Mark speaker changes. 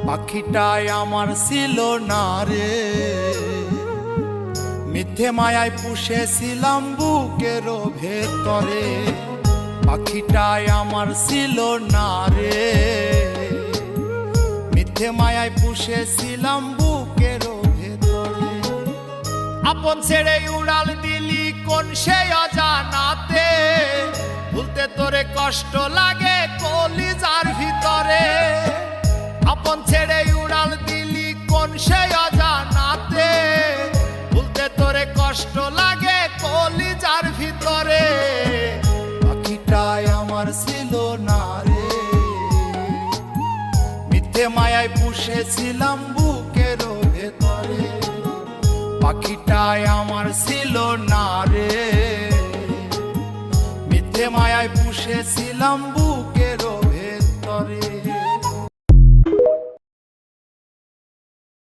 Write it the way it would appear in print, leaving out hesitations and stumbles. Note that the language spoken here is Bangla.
Speaker 1: পাখিটাই আমার ছিল না রে, মিথ্যে মায়ায় পুষেছিলাম বুকের ভেতরে। পাখিটাই আমার ছিল না রে, মিথ্যে মায়ায় পুষেছিলাম বুকের ভেতরে। আপন ছেড়ে উড়াল দিলি কোন সে অজানাতে, ভুলতে তোরে কষ্ট লাগে কলিজার ভিতরে। আপন ছেড়ে উড়াল দিলি কোন সে অজানাতে, ভুলতে তোরে কষ্ট লাগে কলিজার ভিতরে। পাখিটাই আমার ছিল না রে, মিথ্যে মায়ায় পুষেছিলাম বুকের ভেতরে। পাখিটাই আমার ছিল না রে, মিথ্যে মায়ায় পুষেছিলাম বুকে